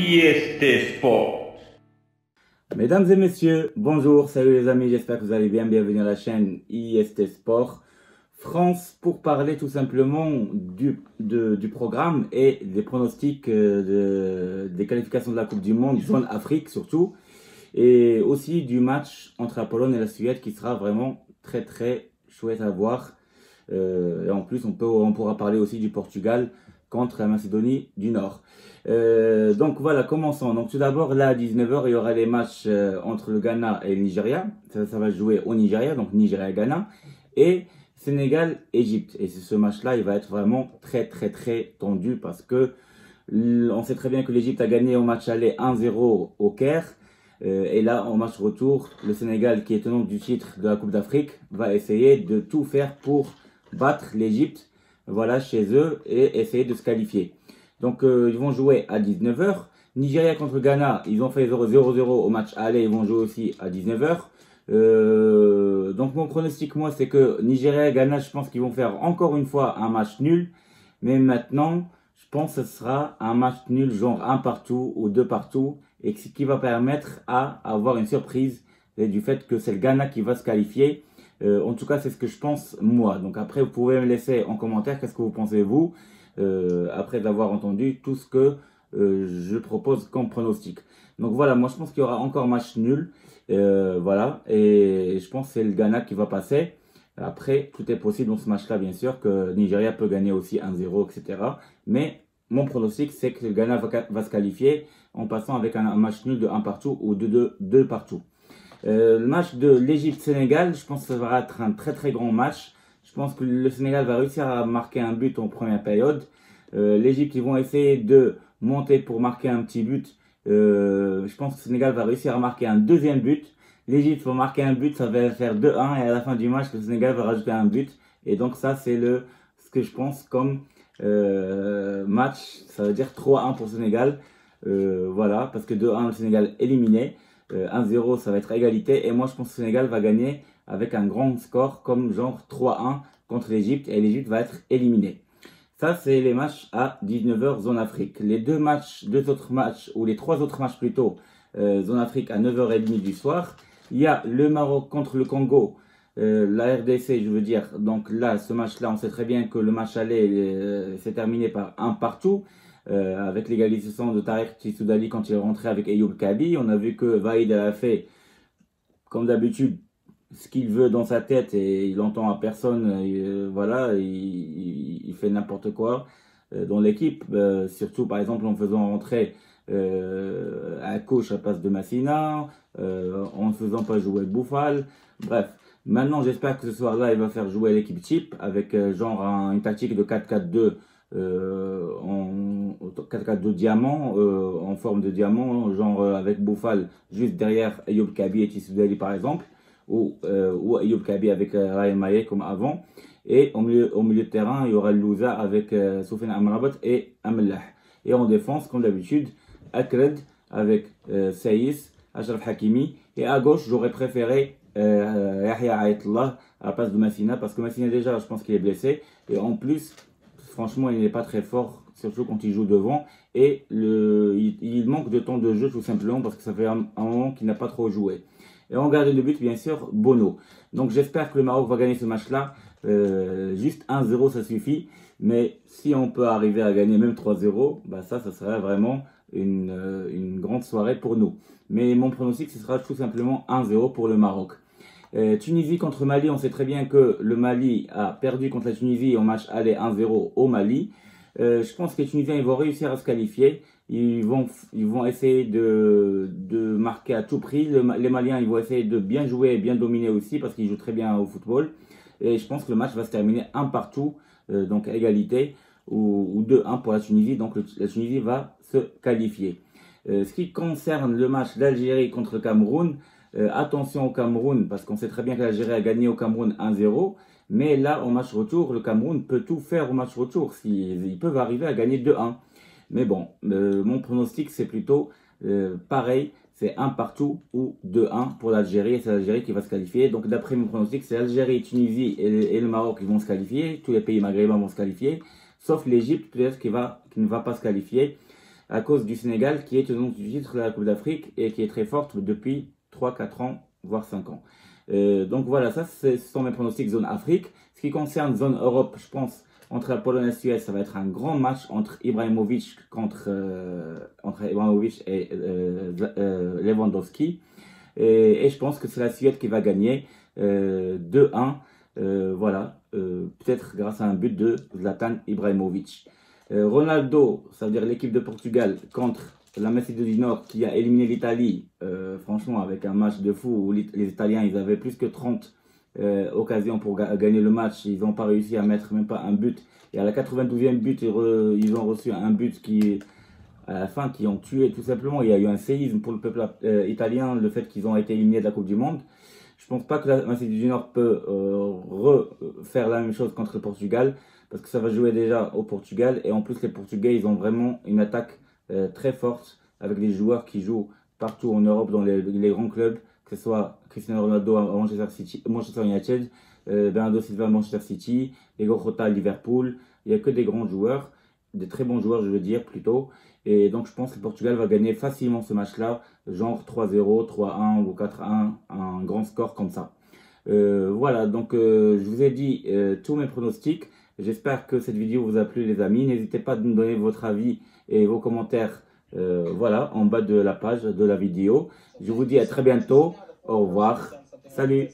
IST Sport. Mesdames et messieurs, bonjour, salut les amis, j'espère que vous allez bien, bienvenue à la chaîne IST Sport France pour parler tout simplement du programme et des pronostics des qualifications de la Coupe du Monde, zone Afrique surtout, et aussi du match entre la Pologne et la Suède qui sera vraiment très très chouette à voir. Et en plus, on pourra parler aussi du Portugal contre la Macédonie du Nord. Donc voilà, commençons. Donc tout d'abord, là à 19h, il y aura les matchs entre le Ghana et le Nigeria. Ça va jouer au Nigeria, donc Nigeria-Ghana. Et Sénégal-Égypte. Et ce match-là, il va être vraiment très très très tendu parce que on sait très bien que l'Égypte a gagné au match aller 1-0 au Caire. Et là, en match retour, le Sénégal, qui est tenant du titre de la Coupe d'Afrique, va essayer de tout faire pour battre l'Égypte, voilà, chez eux et essayer de se qualifier. Donc, ils vont jouer à 19h. Nigeria contre Ghana, ils ont fait 0-0 au match aller, ils vont jouer aussi à 19h. Donc, mon pronostic, moi, c'est que Nigeria et Ghana, je pense qu'ils vont faire encore une fois un match nul. Mais maintenant, je pense que ce sera un match nul, genre un partout ou deux partout, et ce qui va permettre à avoir une surprise du fait que c'est le Ghana qui va se qualifier. En tout cas, c'est ce que je pense moi. Donc après, vous pouvez me laisser en commentaire qu'est-ce que vous pensez vous, après avoir entendu tout ce que je propose comme pronostic. Donc voilà, moi je pense qu'il y aura encore match nul. Voilà, et je pense que c'est le Ghana qui va passer. Après, tout est possible dans ce match-là, bien sûr, que Nigeria peut gagner aussi 1-0, etc. Mais mon pronostic, c'est que le Ghana va se qualifier en passant avec un match nul de 1 partout ou de 2 partout. Le match de l'Égypte-Sénégal, je pense que ça va être un très très grand match. Je pense que le Sénégal va réussir à marquer un but en première période. L'Égypte, ils vont essayer de monter pour marquer un petit but. Je pense que le Sénégal va réussir à marquer un deuxième but. L'Égypte va marquer un but, ça va faire 2-1 et à la fin du match, le Sénégal va rajouter un but. Et donc ça, c'est ce que je pense comme match. Ça veut dire 3-1 pour le Sénégal. Voilà, parce que 2-1, le Sénégal éliminé. 1-0, ça va être égalité. Et moi, je pense que le Sénégal va gagner avec un grand score comme genre 3-1 contre l'Égypte. Et l'Égypte va être éliminée. Ça, c'est les matchs à 19h zone Afrique. Les deux autres matchs, ou les trois autres matchs plutôt, zone Afrique à 9h30 du soir. Il y a le Maroc contre le Congo, la RDC, je veux dire. Donc là, ce match-là, on sait très bien que le match aller s'est terminé par un partout. Avec l'égalisation de Tarek Tissoudali quand il est rentré avec Ayoub Kabi. On a vu que Vaïd a fait, comme d'habitude, ce qu'il veut dans sa tête et il entend à personne. Voilà, il fait n'importe quoi dans l'équipe. Surtout, par exemple, en faisant rentrer à gauche à place de Massina, en ne faisant pas jouer Bouffal. Bref, maintenant, j'espère que ce soir-là, il va faire jouer l'équipe type avec genre une tactique de 4-4-2. En 4-4-2 diamant, en forme de diamant, genre avec Bouffal juste derrière Ayoub Kabi et Tissoudali par exemple, ou Ayoub Kabi avec Ryan Maye comme avant, et au milieu de terrain il y aura Louza avec Soufiane Amrabat et Amellah, et en défense comme d'habitude Akred avec Saïs, Achraf Hakimi, et à gauche j'aurais préféré Yahya Aïtullah à la place de Massina, parce que Massina déjà je pense qu'il est blessé, et en plus franchement, il n'est pas très fort, surtout quand il joue devant. Et il manque de temps de jeu, tout simplement, parce que ça fait un moment qu'il n'a pas trop joué. Et en gardien de but, bien sûr, Bono. Donc j'espère que le Maroc va gagner ce match-là. Juste 1-0, ça suffit. Mais si on peut arriver à gagner même 3-0, bah ça serait vraiment une grande soirée pour nous. Mais mon pronostic, ce sera tout simplement 1-0 pour le Maroc. Tunisie contre Mali, on sait très bien que le Mali a perdu contre la Tunisie en match aller 1-0 au Mali. Je pense que les Tunisiens ils vont réussir à se qualifier. Ils vont essayer de marquer à tout prix. Les Maliens ils vont essayer de bien jouer et bien dominer aussi parce qu'ils jouent très bien au football. Et je pense que le match va se terminer un partout, donc à égalité, ou 2-1 pour la Tunisie. Donc la Tunisie va se qualifier. Ce qui concerne le match d'Algérie contre le Cameroun, attention au Cameroun, parce qu'on sait très bien que l'Algérie a gagné au Cameroun 1-0. Mais là, au match retour, le Cameroun peut tout faire au match retour. Ils peuvent arriver à gagner 2-1. Mais bon, mon pronostic, c'est plutôt pareil. C'est 1 partout ou 2-1 pour l'Algérie. Et c'est l'Algérie qui va se qualifier. Donc d'après mon pronostic, c'est l'Algérie, Tunisie et le Maroc qui vont se qualifier. Tous les pays maghrébins vont se qualifier. Sauf l'Égypte, peut-être qui ne va pas se qualifier. à cause du Sénégal qui est tenant du titre de la Coupe d'Afrique et qui est très forte depuis 3, 4 ans, voire 5 ans. Donc voilà, ça ce sont mes pronostics zone Afrique. Ce qui concerne zone Europe, je pense entre la Pologne et la Suède, ça va être un grand match entre Ibrahimovic entre Ibrahimovic et Lewandowski. Et je pense que c'est la Suède qui va gagner 2-1. Voilà, peut-être grâce à un but de Zlatan Ibrahimovic. Ronaldo, ça veut dire l'équipe de Portugal contre la Macédoine du Nord qui a éliminé l'Italie, franchement avec un match de fou où les Italiens ils avaient plus que 30 occasions pour gagner le match, ils n'ont pas réussi à mettre même pas un but et à la 92e but ils ont reçu un but qui à la fin qui ont tué tout simplement. Il y a eu un séisme pour le peuple italien, le fait qu'ils ont été éliminés de la Coupe du Monde. Je pense pas que la Macédoine du Nord peut refaire la même chose contre le Portugal parce que ça va jouer déjà au Portugal et en plus les Portugais ils ont vraiment une attaque très forte avec des joueurs qui jouent partout en Europe dans les grands clubs, que ce soit Cristiano Ronaldo à Manchester United, Bernardo Silva à Manchester City, Diego Jota à Liverpool. Il n'y a que des grands joueurs, des très bons joueurs je veux dire plutôt. Et donc je pense que le Portugal va gagner facilement ce match-là, genre 3-0, 3-1 ou 4-1, un grand score comme ça. Voilà, donc je vous ai dit tous mes pronostics. J'espère que cette vidéo vous a plu les amis. N'hésitez pas à nous donner votre avis et vos commentaires voilà, en bas de la page de la vidéo. Je vous dis à très bientôt. Au revoir. Salut.